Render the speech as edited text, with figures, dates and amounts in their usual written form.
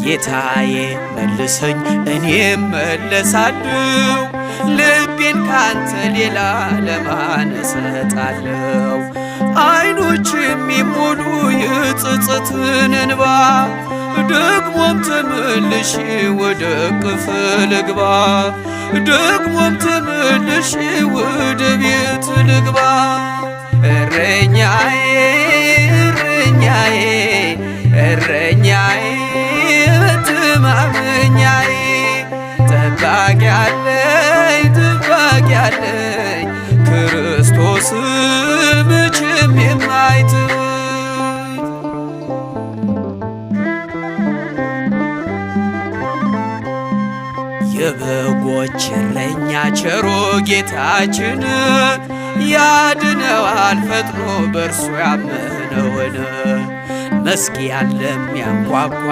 ጌታዬ መልሰኝ እኔም መለሳለሁ ልቤን ካንተ ሌላ ለማን እሰጣለሁ? አይኖች የሚሞሉ የጸጸትን እንባ ደግሞም ተመልሼ ወደ እቅፍ ልግባ ደግሞም ተመልሼ ወደ ቤት ልግባ። እረኛዬ እረኛዬ እረኛዬ መተማመኛዬ ጠባቂ አለኝ ክርስቶስ መቼም የማይተወኝ። የበጎች እረኛ ቸሮ ጌታችን ያድነዋል ፈጥኖ በእርሱ ያመነውን መዝጊያን ለሚያንኳኳ